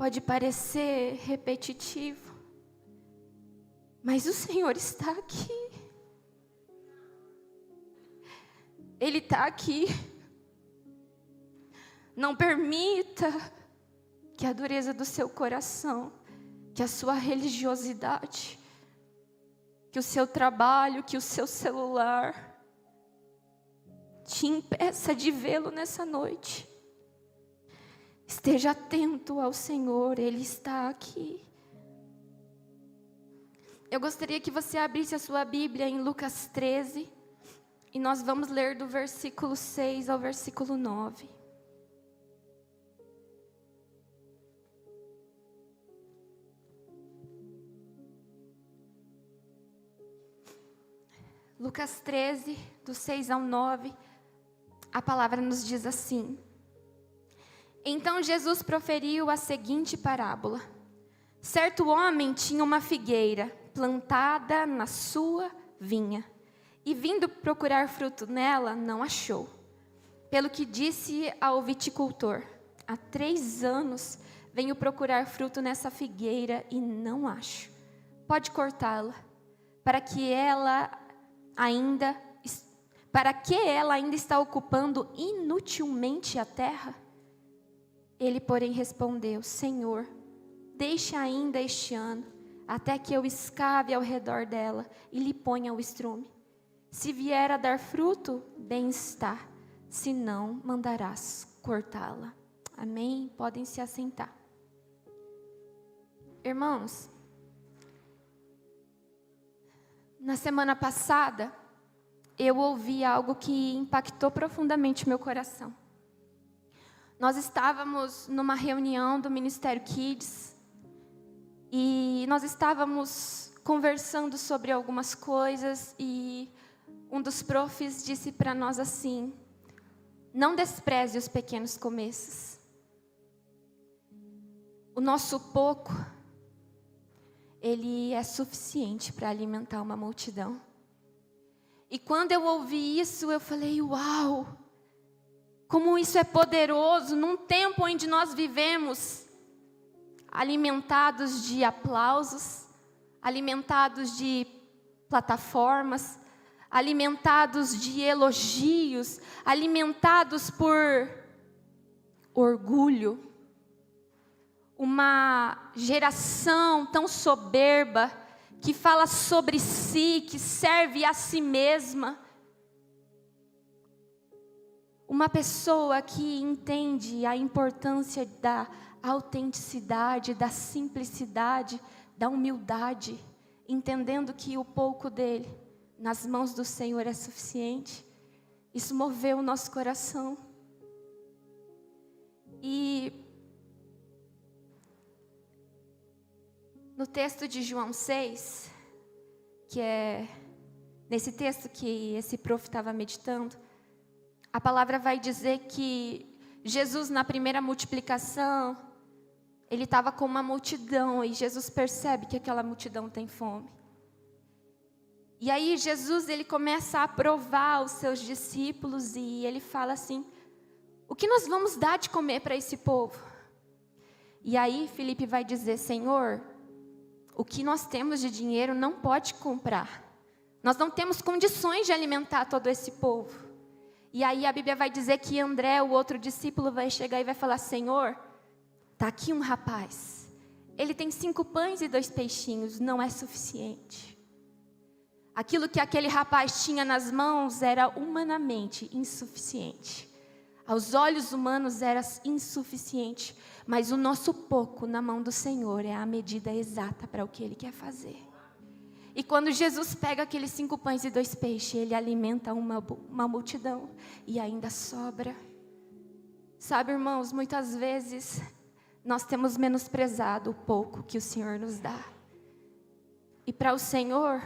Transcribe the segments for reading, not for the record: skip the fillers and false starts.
pode parecer repetitivo, mas o Senhor está aqui. Ele está aqui. Não permita que a dureza do seu coração, que a sua religiosidade, que o seu trabalho, que o seu celular te impeça de vê-lo nessa noite. Esteja atento ao Senhor, Ele está aqui. Eu gostaria que você abrisse a sua Bíblia em Lucas 13, e nós vamos ler do versículo 6 ao versículo 9. Lucas 13, do 6 ao 9, a palavra nos diz assim: Então Jesus proferiu a seguinte parábola. Certo homem tinha uma figueira plantada na sua vinha, e vindo procurar fruto nela, não achou. Pelo que disse ao viticultor: há 3 anos venho procurar fruto nessa figueira e não acho. Pode cortá-la, para que ela ainda está ocupando inutilmente a terra? Ele, porém, respondeu: Senhor, deixe ainda este ano, até que eu escave ao redor dela e lhe ponha o estrume. Se vier a dar fruto, bem está, se não, mandarás cortá-la. Amém? Podem se assentar. Irmãos, na semana passada, eu ouvi algo que impactou profundamente meu coração. Nós estávamos numa reunião do Ministério Kids, e nós estávamos conversando sobre algumas coisas, e um dos profs disse para nós assim: não despreze os pequenos começos. O nosso pouco, ele é suficiente para alimentar uma multidão. E quando eu ouvi isso, eu falei: uau! Como isso é poderoso num tempo onde nós vivemos alimentados de aplausos, alimentados de plataformas, alimentados de elogios, alimentados por orgulho. Uma geração tão soberba, que fala sobre si, que serve a si mesma. Uma pessoa que entende a importância da autenticidade, da simplicidade, da humildade, entendendo que o pouco dele nas mãos do Senhor é suficiente. Isso moveu o nosso coração. E no texto de João 6, que é nesse texto que esse prof estava meditando, a palavra vai dizer que Jesus, na primeira multiplicação, ele estava com uma multidão, e Jesus percebe que aquela multidão tem fome. E aí Jesus, ele começa a provar os seus discípulos, e ele fala assim: o que nós vamos dar de comer para esse povo? E aí Filipe vai dizer: Senhor, o que nós temos de dinheiro não pode comprar. Nós não temos condições de alimentar todo esse povo. E aí a Bíblia vai dizer que André, o outro discípulo, vai chegar e vai falar: Senhor, está aqui um rapaz. Ele tem 5 pães e 2 peixinhos, não é suficiente. Aquilo que aquele rapaz tinha nas mãos era humanamente insuficiente. Aos olhos humanos era insuficiente. Mas o nosso pouco na mão do Senhor é a medida exata para o que Ele quer fazer. E quando Jesus pega aqueles 5 pães e 2 peixes, Ele alimenta uma multidão. E ainda sobra. Sabe, irmãos, muitas vezes nós temos menosprezado o pouco que o Senhor nos dá. E para o Senhor,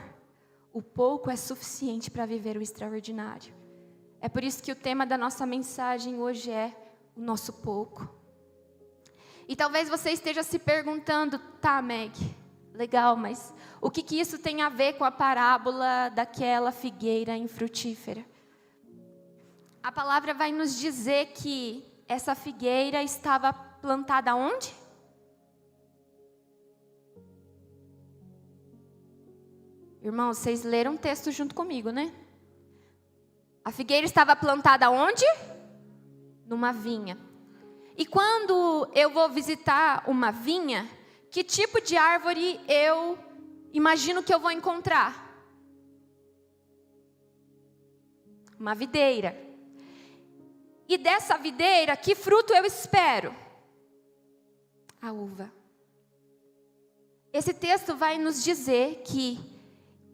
o pouco é suficiente para viver o extraordinário. É por isso que o tema da nossa mensagem hoje é o nosso pouco. E talvez você esteja se perguntando: tá, Meg, legal, mas o que isso tem a ver com a parábola daquela figueira infrutífera? A palavra vai nos dizer que essa figueira estava plantada onde? Irmãos, vocês leram o texto junto comigo, né? A figueira estava plantada onde? Numa vinha. E quando eu vou visitar uma vinha, que tipo de árvore eu imagino que eu vou encontrar? Uma videira. E dessa videira, que fruto eu espero? A uva. Esse texto vai nos dizer que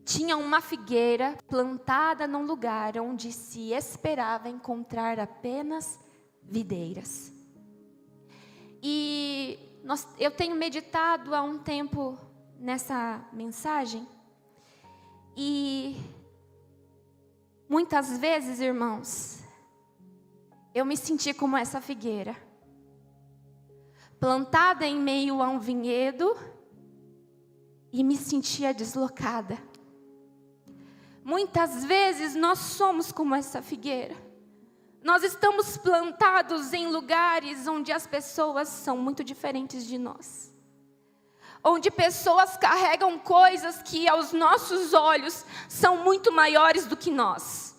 tinha uma figueira plantada num lugar onde se esperava encontrar apenas videiras. E eu tenho meditado há um tempo nessa mensagem. E muitas vezes, irmãos, eu me senti como essa figueira, plantada em meio a um vinhedo, e me sentia deslocada. Muitas vezes nós somos como essa figueira. Nós estamos plantados em lugares onde as pessoas são muito diferentes de nós. Onde pessoas carregam coisas que aos nossos olhos são muito maiores do que nós.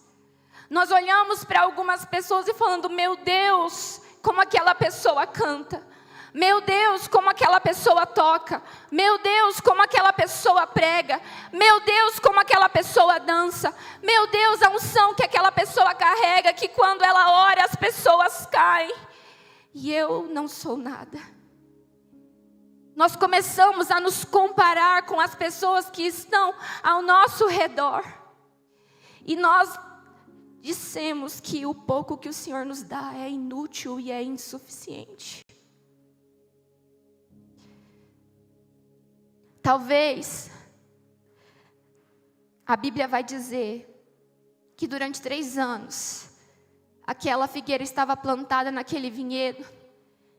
Nós olhamos para algumas pessoas e falando, meu Deus, como aquela pessoa canta. Meu Deus, como aquela pessoa toca. Meu Deus, como aquela pessoa prega. Meu Deus, como aquela pessoa dança. Meu Deus, a unção que aquela pessoa carrega, que quando ela ora as pessoas caem. E eu não sou nada. Nós começamos a nos comparar com as pessoas que estão ao nosso redor. E nós dissemos que o pouco que o Senhor nos dá é inútil e é insuficiente. Talvez, a Bíblia vai dizer que durante 3 anos, aquela figueira estava plantada naquele vinhedo,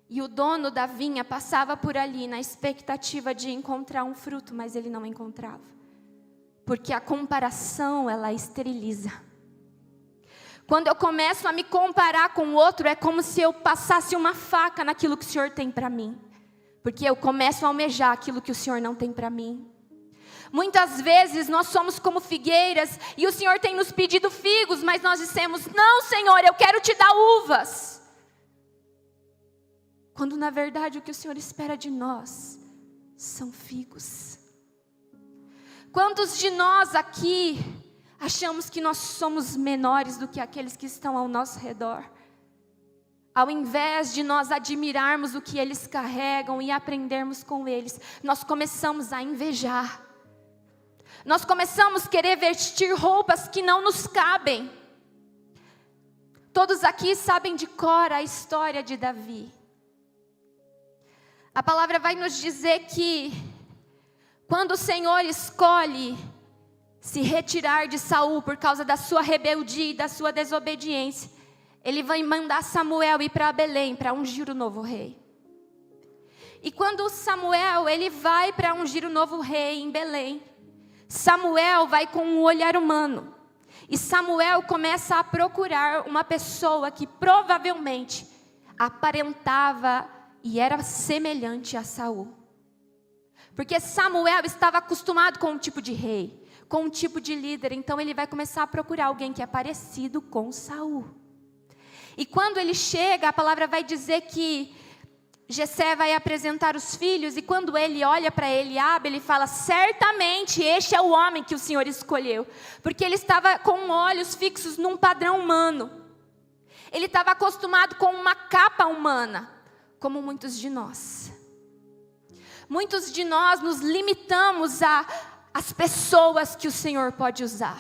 e o dono da vinha passava por ali na expectativa de encontrar um fruto, mas ele não encontrava. Porque a comparação, ela esteriliza. Quando eu começo a me comparar com o outro, é como se eu passasse uma faca naquilo que o Senhor tem para mim. Porque eu começo a almejar aquilo que o Senhor não tem para mim. Muitas vezes nós somos como figueiras e o Senhor tem nos pedido figos, mas nós dissemos, não Senhor, eu quero te dar uvas. Quando na verdade o que o Senhor espera de nós são figos. Quantos de nós aqui achamos que nós somos menores do que aqueles que estão ao nosso redor? Ao invés de nós admirarmos o que eles carregam e aprendermos com eles, nós começamos a invejar. Nós começamos a querer vestir roupas que não nos cabem. Todos aqui sabem de cor a história de Davi. A palavra vai nos dizer que quando o Senhor escolhe se retirar de Saul por causa da sua rebeldia e da sua desobediência, Ele vai mandar Samuel ir para Belém para ungir o novo rei. E quando Samuel ele vai para ungir o novo rei em Belém, Samuel vai com um olhar humano. E Samuel começa a procurar uma pessoa que provavelmente aparentava e era semelhante a Saul. Porque Samuel estava acostumado com um tipo de rei, com um tipo de líder. Então ele vai começar a procurar alguém que é parecido com Saul. E quando ele chega, a palavra vai dizer que Jessé vai apresentar os filhos, e quando ele olha para Eliabe, ele fala, certamente este é o homem que o Senhor escolheu. Porque ele estava com olhos fixos num padrão humano. Ele estava acostumado com uma capa humana, como muitos de nós. Muitos de nós nos limitamos às pessoas que o Senhor pode usar.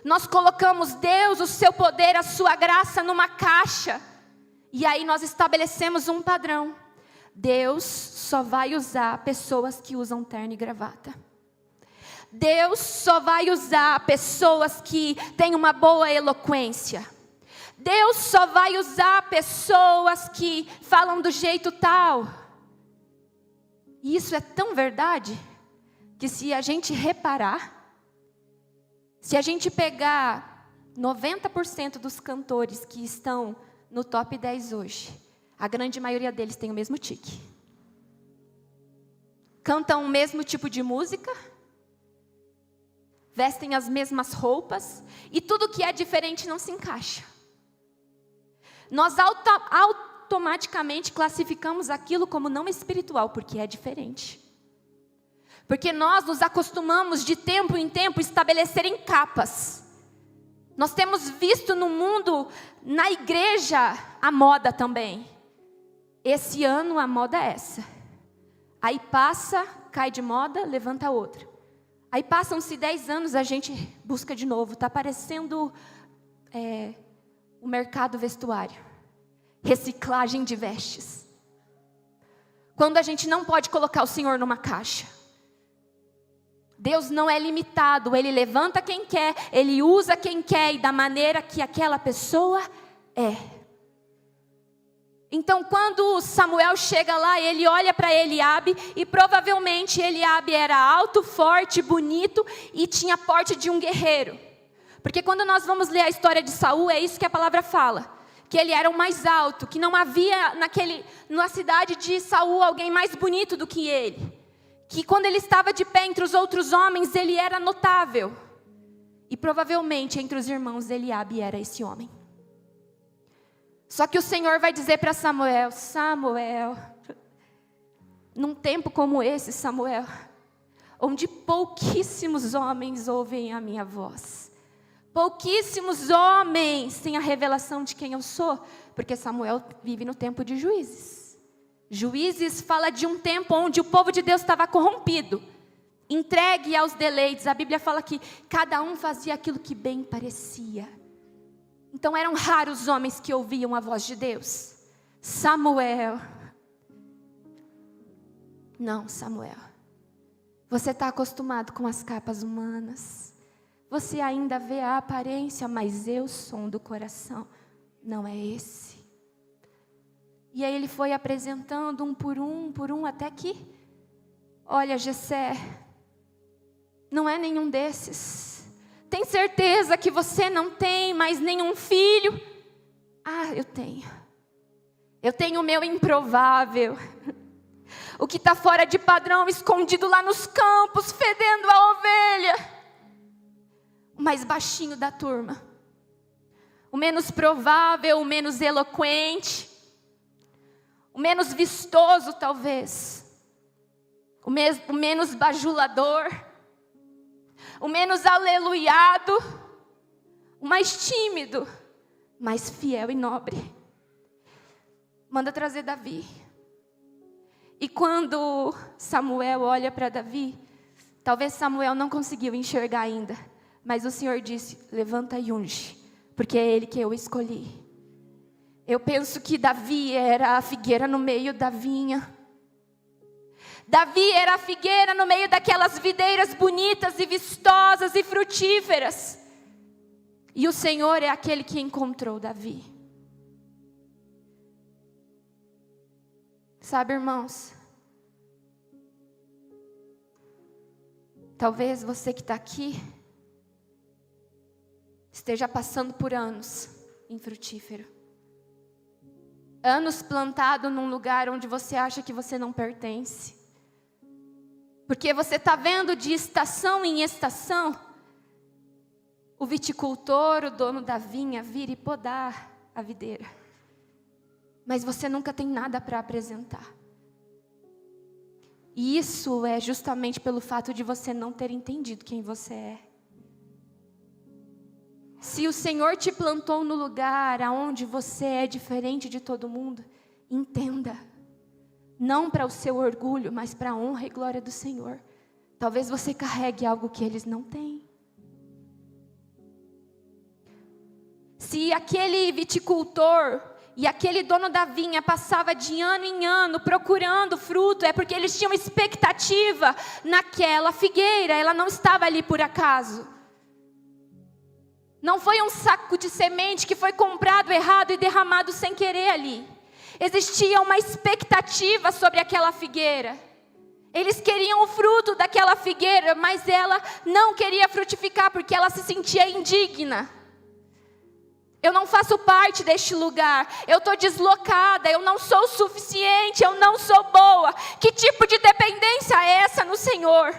Nós colocamos Deus, o seu poder, a sua graça numa caixa. E aí nós estabelecemos um padrão. Deus só vai usar pessoas que usam terno e gravata. Deus só vai usar pessoas que têm uma boa eloquência. Deus só vai usar pessoas que falam do jeito tal. E isso é tão verdade, que se a gente reparar, se a gente pegar 90% dos cantores que estão no top 10 hoje, a grande maioria deles tem o mesmo tique. Cantam o mesmo tipo de música, vestem as mesmas roupas, e tudo que é diferente não se encaixa. Nós automaticamente classificamos aquilo como não espiritual, porque é diferente. Porque nós nos acostumamos de tempo em tempo estabelecerem capas. Nós temos visto no mundo, na igreja, a moda também. Esse ano a moda é essa. Aí passa, cai de moda, levanta outra. Aí passam-se 10 anos, a gente busca de novo. Está parecendo o mercado vestuário. Reciclagem de vestes. Quando a gente não pode colocar o Senhor numa caixa. Deus não é limitado, Ele levanta quem quer, Ele usa quem quer e da maneira que aquela pessoa é. Então quando Samuel chega lá, ele olha para Eliabe, e provavelmente Eliabe era alto, forte, bonito e tinha porte de um guerreiro. Porque quando nós vamos ler a história de Saul, é isso que a palavra fala. Que ele era o mais alto, que não havia na cidade de Saul alguém mais bonito do que ele. Que quando ele estava de pé entre os outros homens, ele era notável. E provavelmente entre os irmãos Eliabe era esse homem. Só que o Senhor vai dizer para Samuel, Samuel, num tempo como esse, Samuel, onde pouquíssimos homens ouvem a minha voz. Pouquíssimos homens têm a revelação de quem eu sou, porque Samuel vive no tempo de Juízes. Juízes fala de um tempo onde o povo de Deus estava corrompido, entregue aos deleites. A Bíblia fala que cada um fazia aquilo que bem parecia. Então eram raros os homens que ouviam a voz de Deus. Samuel. Não, Samuel. Você está acostumado com as capas humanas. Você ainda vê a aparência, mas eu sondo o coração. Não é esse. E aí ele foi apresentando um, por um, até que, olha, Jessé, não é nenhum desses. Tem certeza que você não tem mais nenhum filho? Ah, eu tenho. Eu tenho o meu improvável. O que está fora de padrão, escondido lá nos campos, fedendo a ovelha. O mais baixinho da turma. O menos provável, o menos eloquente. O menos vistoso, talvez. O menos bajulador. O menos aleluiado. O mais tímido. Mais fiel e nobre. Manda trazer Davi. E quando Samuel olha para Davi, talvez Samuel não conseguiu enxergar ainda. Mas o Senhor disse, levanta e unge, porque é Ele que eu escolhi. Eu penso que Davi era a figueira no meio da vinha. Davi era a figueira no meio daquelas videiras bonitas e vistosas e frutíferas. E o Senhor é aquele que encontrou Davi. Sabe, irmãos? Talvez você que está aqui esteja passando por anos infrutífero. Anos plantado num lugar onde você acha que você não pertence. Porque você está vendo de estação em estação o viticultor, o dono da vinha, vir e podar a videira. Mas você nunca tem nada para apresentar. E isso é justamente pelo fato de você não ter entendido quem você é. Se o Senhor te plantou no lugar aonde você é diferente de todo mundo, entenda. Não para o seu orgulho, mas para a honra e glória do Senhor. Talvez você carregue algo que eles não têm. Se aquele viticultor e aquele dono da vinha passava de ano em ano procurando fruto, é porque eles tinham expectativa naquela figueira, ela não estava ali por acaso. Não foi um saco de semente que foi comprado errado e derramado sem querer ali. Existia uma expectativa sobre aquela figueira. Eles queriam o fruto daquela figueira, mas ela não queria frutificar porque ela se sentia indigna. Eu não faço parte deste lugar, eu estou deslocada, eu não sou o suficiente, eu não sou boa. Que tipo de dependência é essa no Senhor?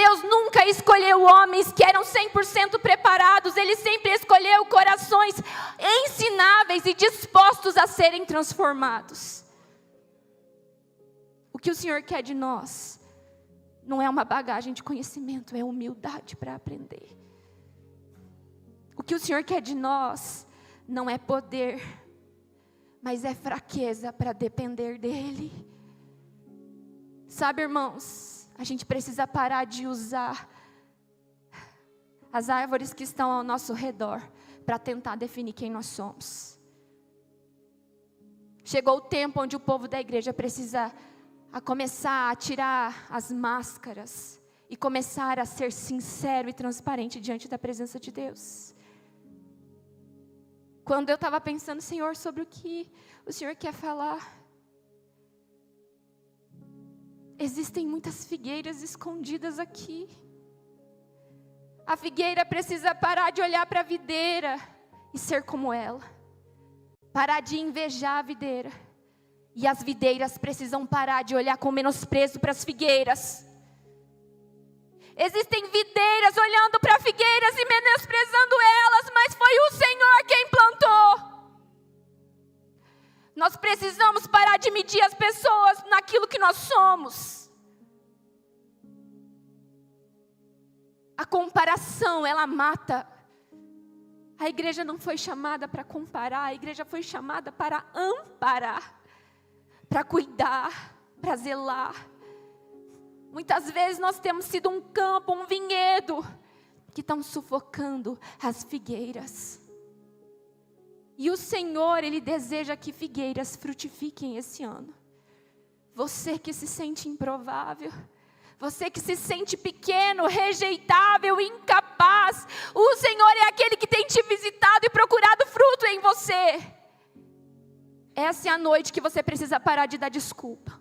Deus nunca escolheu homens que eram 100% preparados. Ele sempre escolheu corações ensináveis e dispostos a serem transformados. O que o Senhor quer de nós não é uma bagagem de conhecimento, é humildade para aprender. O que o Senhor quer de nós não é poder, mas é fraqueza para depender dEle. Sabe, irmãos, a gente precisa parar de usar as árvores que estão ao nosso redor para tentar definir quem nós somos. Chegou o tempo onde o povo da igreja precisa começar a tirar as máscaras e começar a ser sincero e transparente diante da presença de Deus. Quando eu estava pensando, Senhor, sobre o que o Senhor quer falar, existem muitas figueiras escondidas aqui. A figueira precisa parar de olhar para a videira e ser como ela. Parar de invejar a videira. E as videiras precisam parar de olhar com menosprezo para as figueiras. Existem videiras olhando para figueiras e menosprezando elas, mas foi o Senhor quem plantou. Nós precisamos parar de medir as pessoas naquilo que nós somos. A comparação, ela mata. A igreja não foi chamada para comparar, a igreja foi chamada para amparar, para cuidar, para zelar. Muitas vezes nós temos sido um campo, um vinhedo, que estão sufocando as figueiras. E o Senhor, Ele deseja que figueiras frutifiquem esse ano. Você que se sente improvável, você que se sente pequeno, rejeitável, incapaz, o Senhor é aquele que tem te visitado e procurado fruto em você. Essa é a noite que você precisa parar de dar desculpa.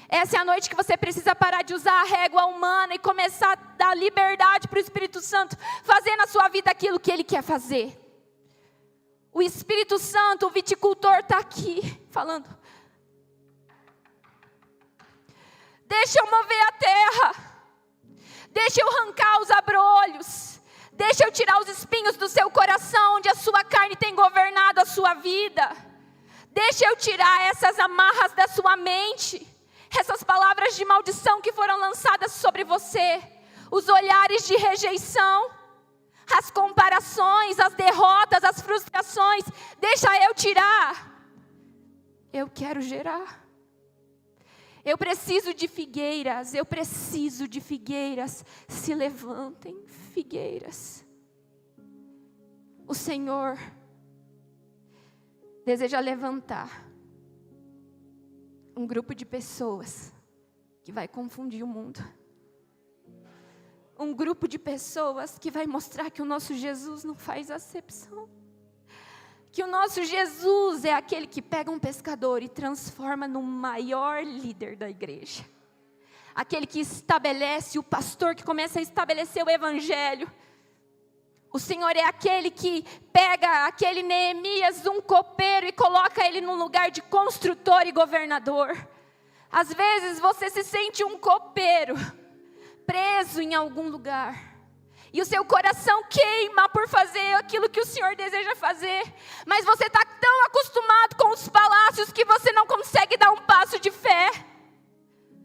Essa é a noite que você precisa parar de usar a régua humana e começar a dar liberdade para o Espírito Santo fazer na sua vida aquilo que Ele quer fazer. O Espírito Santo, o viticultor, está aqui falando: deixa eu mover a terra, deixa eu arrancar os abrolhos, deixa eu tirar os espinhos do seu coração, onde a sua carne tem governado a sua vida. Deixa eu tirar essas amarras da sua mente. Essas palavras de maldição que foram lançadas sobre você, os olhares de rejeição, as comparações, as derrotas, as frustrações, deixa eu tirar. Eu quero gerar. Eu preciso de figueiras, se levantem, figueiras. O Senhor deseja levantar um grupo de pessoas que vai confundir o mundo. Um grupo de pessoas que vai mostrar que o nosso Jesus não faz acepção. Que o nosso Jesus é aquele que pega um pescador e transforma no maior líder da igreja. Aquele que estabelece, o pastor que começa a estabelecer o evangelho. O Senhor é aquele que pega aquele Neemias, um copeiro, e coloca ele num lugar de construtor e governador. Às vezes você se sente um copeiro, preso em algum lugar. E o seu coração queima por fazer aquilo que o Senhor deseja fazer. Mas você está tão acostumado com os palácios que você não consegue dar um passo de fé.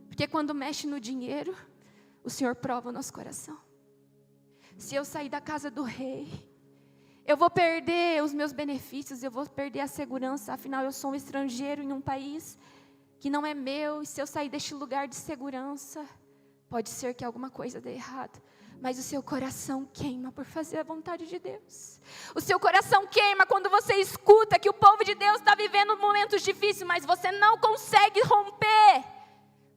Porque quando mexe no dinheiro, o Senhor prova o nosso coração. Se eu sair da casa do rei, eu vou perder os meus benefícios, eu vou perder a segurança. Afinal, eu sou um estrangeiro em um país que não é meu. E se eu sair deste lugar de segurança, pode ser que alguma coisa dê errado. Mas o seu coração queima por fazer a vontade de Deus. O seu coração queima quando você escuta que o povo de Deus está vivendo momentos difíceis, mas você não consegue romper,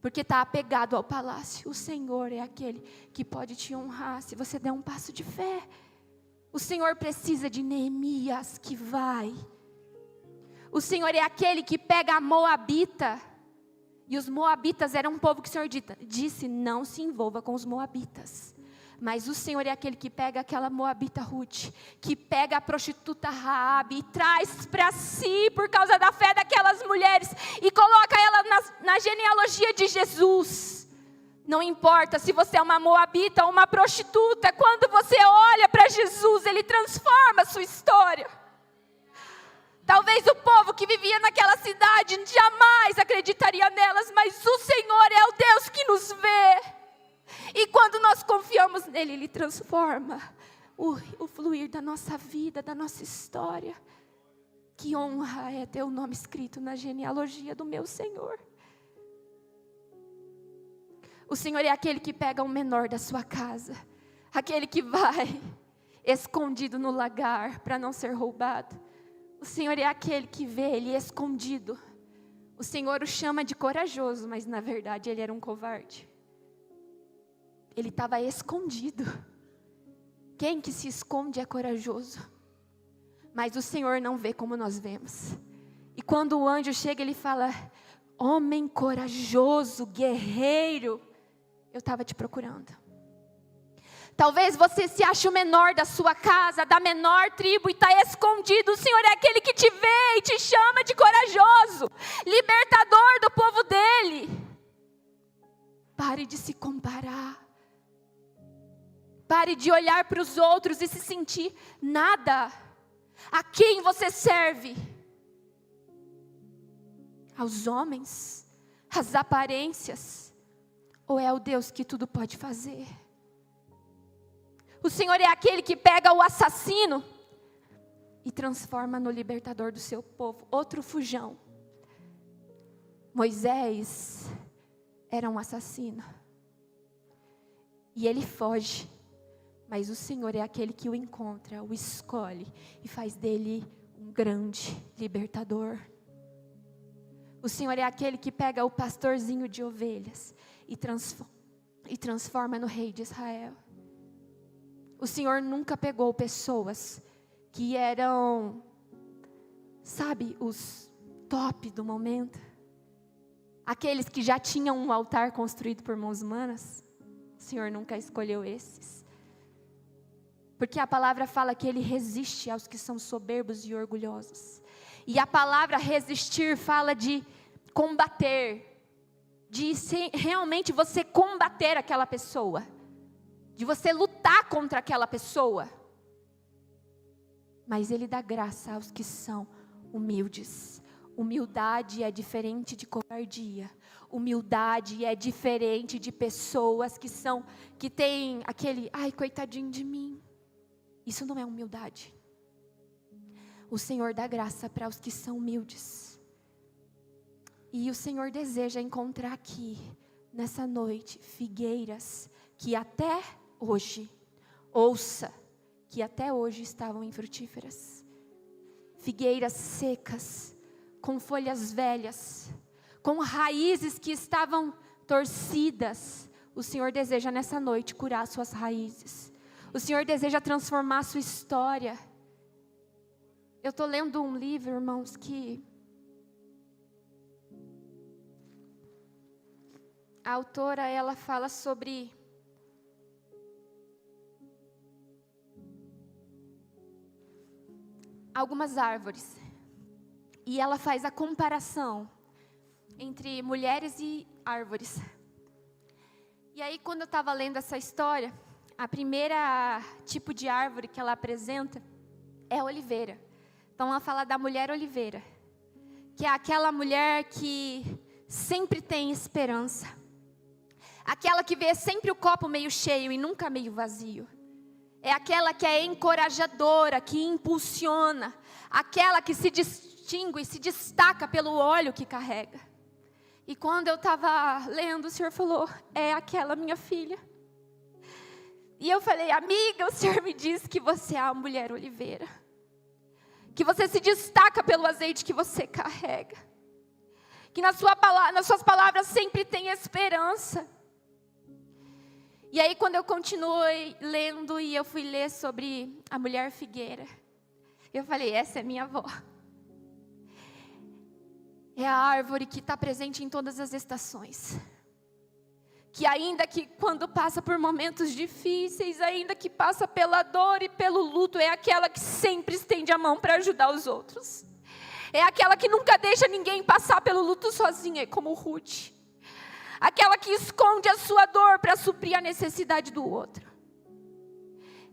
porque está apegado ao palácio. O Senhor é aquele que pode te honrar se você der um passo de fé. O Senhor precisa de Neemias que vai. O Senhor é aquele que pega a Moabita. E os Moabitas eram um povo que o Senhor disse: não se envolva com os Moabitas. Mas o Senhor é aquele que pega aquela Moabita Ruth, que pega a prostituta Raabe e traz para si, por causa da fé daquelas mulheres, e coloca ela na genealogia de Jesus. Não importa se você é uma moabita ou uma prostituta, quando você olha para Jesus, Ele transforma a sua história. Talvez o povo que vivia naquela cidade jamais acreditaria nelas, mas o Senhor é o Deus que nos vê. E quando nós confiamos nele, Ele transforma o fluir da nossa vida, da nossa história. Que honra é ter o nome escrito na genealogia do meu Senhor. O Senhor é aquele que pega o menor da sua casa, aquele que vai escondido no lagar para não ser roubado. O Senhor é aquele que vê ele escondido. O Senhor o chama de corajoso, mas na verdade ele era um covarde. Ele estava escondido. Quem que se esconde é corajoso. Mas o Senhor não vê como nós vemos. E quando o anjo chega, ele fala: homem corajoso, guerreiro, eu estava te procurando. Talvez você se ache o menor da sua casa, da menor tribo, e está escondido. O Senhor é aquele que te vê e te chama de corajoso, libertador do povo dele. Pare de se comparar. Pare de olhar para os outros e se sentir nada. A quem você serve? Aos homens? Às aparências? Ou é o Deus que tudo pode fazer? O Senhor é aquele que pega o assassino e transforma no libertador do seu povo. Outro fujão. Moisés era um assassino. E ele foge. Mas o Senhor é aquele que o encontra, o escolhe e faz dele um grande libertador. O Senhor é aquele que pega o pastorzinho de ovelhas e transforma no rei de Israel. O Senhor nunca pegou pessoas que eram, sabe, os top do momento. Aqueles que já tinham um altar construído por mãos humanas. O Senhor nunca escolheu esses. Porque a palavra fala que Ele resiste aos que são soberbos e orgulhosos. E a palavra resistir fala de combater. De realmente você combater aquela pessoa. De você lutar contra aquela pessoa. Mas Ele dá graça aos que são humildes. Humildade é diferente de covardia. Humildade é diferente de pessoas que têm aquele, ai, coitadinho de mim. Isso não é humildade. O Senhor dá graça para os que são humildes. E o Senhor deseja encontrar aqui, nessa noite, figueiras que até hoje, ouça, que até hoje estavam infrutíferas. Figueiras secas, com folhas velhas, com raízes que estavam torcidas. O Senhor deseja nessa noite curar suas raízes. O Senhor deseja transformar a sua história. Eu estou lendo um livro, irmãos, que a autora, ela fala sobre algumas árvores. E ela faz a comparação entre mulheres e árvores. E aí, quando eu estava lendo essa história, a primeira tipo de árvore que ela apresenta é a oliveira. Então ela fala da mulher oliveira, que é aquela mulher que sempre tem esperança. Aquela que vê sempre o copo meio cheio e nunca meio vazio. É aquela que é encorajadora, que impulsiona. Aquela que se distingue e se destaca pelo óleo que carrega. E quando eu estava lendo, o Senhor falou, é aquela minha filha. E eu falei, amiga, o Senhor me disse que você é a mulher oliveira. Que você se destaca pelo azeite que você carrega. Que nas suas palavras sempre tem esperança. E aí quando eu continuei lendo e eu fui ler sobre a mulher figueira, eu falei, essa é minha avó. É a árvore que está presente em todas as estações. Que ainda que quando passa por momentos difíceis, ainda que passa pela dor e pelo luto, é aquela que sempre estende a mão para ajudar os outros. É aquela que nunca deixa ninguém passar pelo luto sozinha, como Ruth. aquela que esconde a sua dor para suprir a necessidade do outro.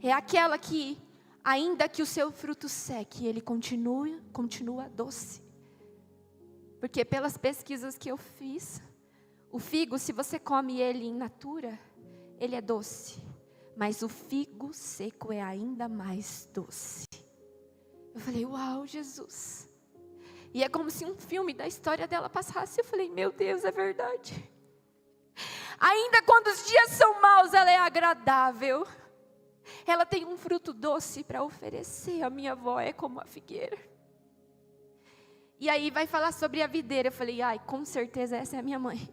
É aquela que, ainda que o seu fruto seque, ele continua doce. Porque pelas pesquisas que eu fiz, o figo, se você come ele in natura, ele é doce. Mas o figo seco é ainda mais doce. Eu falei, uau, Jesus. E é como se um filme da história dela passasse. Eu falei, meu Deus, é verdade. Ainda quando os dias são maus, ela é agradável. Ela tem um fruto doce para oferecer. A minha avó é como a figueira. E aí vai falar sobre a videira. Eu falei, ai, com certeza essa é a minha mãe.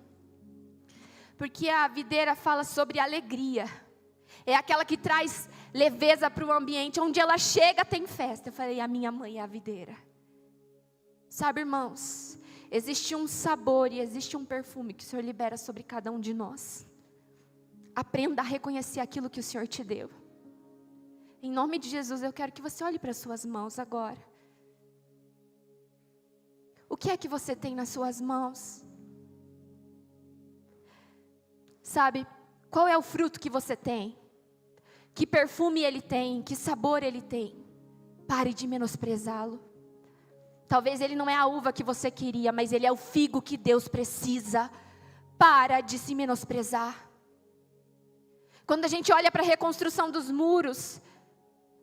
Porque a videira fala sobre alegria. É aquela que traz leveza para o ambiente. Onde ela chega tem festa. Eu falei, a minha mãe é a videira. Sabe, irmãos, existe um sabor e existe um perfume que o Senhor libera sobre cada um de nós. Aprenda a reconhecer aquilo que o Senhor te deu. Em nome de Jesus, eu quero que você olhe para as suas mãos agora. O que é que você tem nas suas mãos? Sabe, qual é o fruto que você tem? Que perfume ele tem? Que sabor ele tem? Pare de menosprezá-lo. Talvez ele não é a uva que você queria, mas ele é o figo que Deus precisa. Para de se menosprezar. Quando a gente olha para a reconstrução dos muros,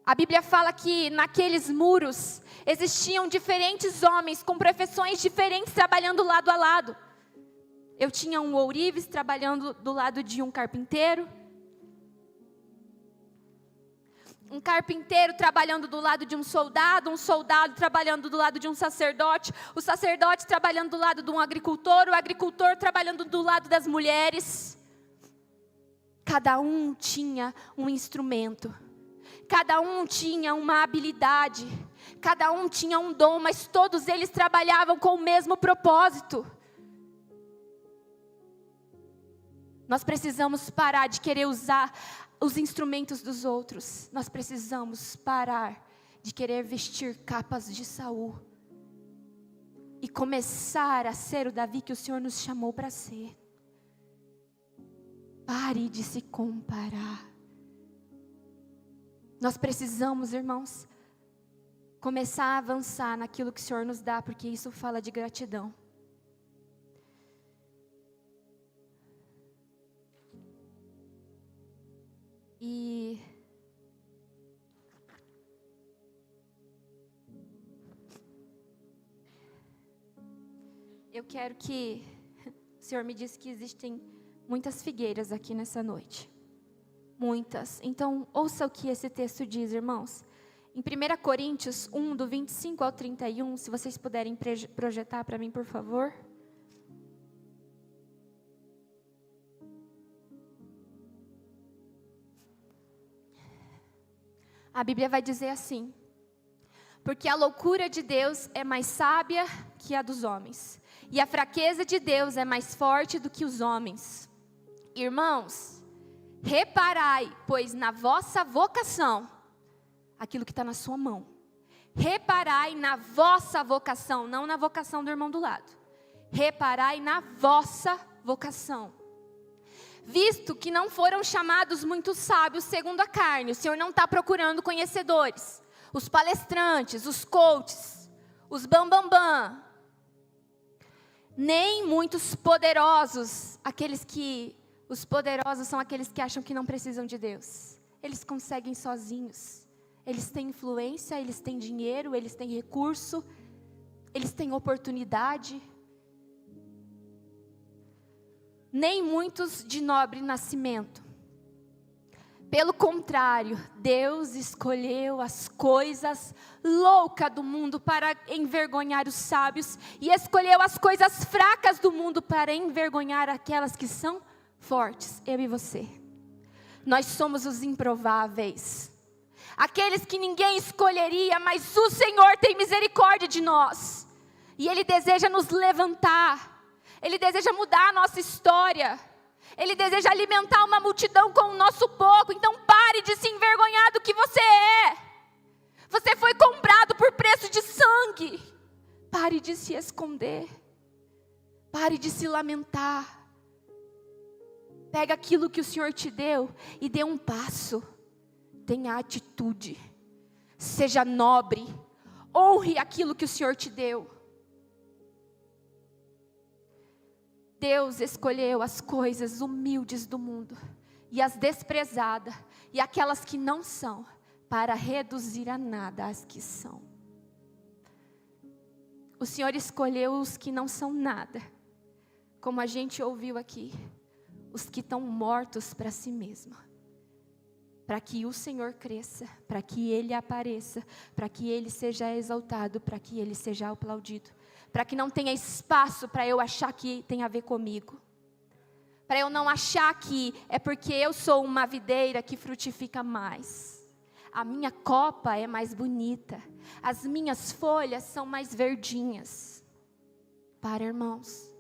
a Bíblia fala que naqueles muros existiam diferentes homens com profissões diferentes trabalhando lado a lado. Eu tinha um ourives trabalhando do lado de um carpinteiro. Um carpinteiro trabalhando do lado de um soldado trabalhando do lado de um sacerdote, o sacerdote trabalhando do lado de um agricultor, o agricultor trabalhando do lado das mulheres. Cada um tinha um instrumento, cada um tinha uma habilidade, cada um tinha um dom, mas todos eles trabalhavam com o mesmo propósito. Nós precisamos parar de querer usar os instrumentos dos outros. Nós precisamos parar de querer vestir capas de Saul e começar a ser o Davi que o Senhor nos chamou para ser. Pare de se comparar. Nós precisamos, irmãos, começar a avançar naquilo que o Senhor nos dá, porque isso fala de gratidão. E eu quero que o Senhor me disse que existem muitas figueiras aqui nessa noite. Muitas. Então, ouça o que esse texto diz, irmãos. Em 1 Coríntios 1, do 25 ao 31, se vocês puderem projetar para mim, por favor. A Bíblia vai dizer assim: porque a loucura de Deus é mais sábia que a dos homens, e a fraqueza de Deus é mais forte do que os homens. Irmãos, reparai, pois na vossa vocação, aquilo que está na sua mão, reparai na vossa vocação, não na vocação do irmão do lado. Reparai na vossa vocação. Visto que não foram chamados muitos sábios segundo a carne, o Senhor não está procurando conhecedores, os palestrantes, os coaches, os bambambam, nem muitos poderosos, os poderosos são aqueles que acham que não precisam de Deus. Eles conseguem sozinhos, eles têm influência, eles têm dinheiro, eles têm recurso, eles têm oportunidade. Nem muitos de nobre nascimento. Pelo contrário, Deus escolheu as coisas loucas do mundo para envergonhar os sábios, e escolheu as coisas fracas do mundo para envergonhar aquelas que são fortes. Eu e você. Nós somos os improváveis. Aqueles que ninguém escolheria, mas o Senhor tem misericórdia de nós. E Ele deseja nos levantar. Ele deseja mudar a nossa história. Ele deseja alimentar uma multidão com o nosso pouco. Então pare de se envergonhar do que você é. Você foi comprado por preço de sangue. Pare de se esconder. Pare de se lamentar. Pega aquilo que o Senhor te deu e dê um passo. Tenha atitude. Seja nobre. Honre aquilo que o Senhor te deu. Deus escolheu as coisas humildes do mundo e as desprezadas e aquelas que não são, para reduzir a nada as que são. O Senhor escolheu os que não são nada, como a gente ouviu aqui, os que estão mortos para si mesmo, para que o Senhor cresça, para que Ele apareça, para que Ele seja exaltado, para que Ele seja aplaudido, para que não tenha espaço para eu achar que tem a ver comigo, para eu não achar que é porque eu sou uma videira que frutifica mais. A minha copa é mais bonita, as minhas folhas são mais verdinhas. Para, irmãos,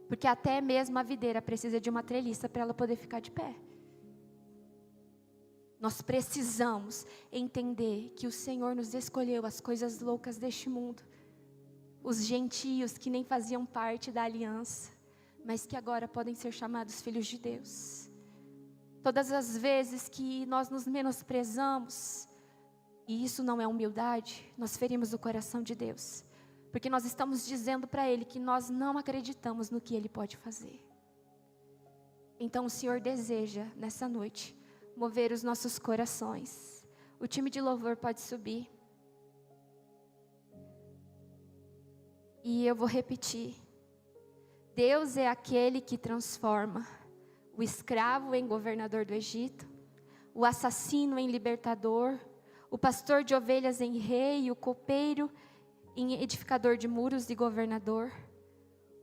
porque até mesmo a videira precisa de uma treliça para ela poder ficar de pé. Nós precisamos entender que o Senhor nos escolheu as coisas loucas deste mundo, os gentios que nem faziam parte da aliança, mas que agora podem ser chamados filhos de Deus. Todas as vezes que nós nos menosprezamos, e isso não é humildade, nós ferimos o coração de Deus, porque nós estamos dizendo para Ele que nós não acreditamos no que Ele pode fazer. Então o Senhor deseja, nessa noite, mover os nossos corações. O time de louvor pode subir. E eu vou repetir. Deus é aquele que transforma o escravo em governador do Egito, o assassino em libertador, o pastor de ovelhas em rei, o copeiro em edificador de muros e governador,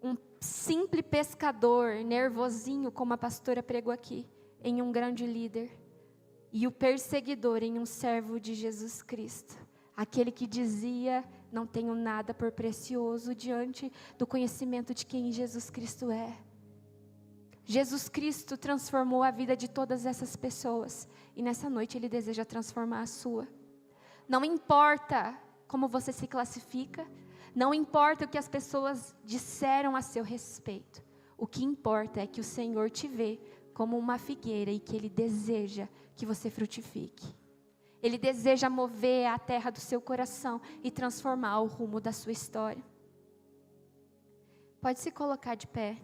um simples pescador, nervosinho, como a pastora pregou aqui, em um grande líder, e o perseguidor em um servo de Jesus Cristo, aquele que dizia: não tenho nada por precioso diante do conhecimento de quem Jesus Cristo é. Jesus Cristo transformou a vida de todas essas pessoas, e nessa noite Ele deseja transformar a sua. Não importa como você se classifica, não importa o que as pessoas disseram a seu respeito, o que importa é que o Senhor te vê como uma figueira e que Ele deseja que você frutifique. Ele deseja mover a terra do seu coração e transformar o rumo da sua história. Pode se colocar de pé.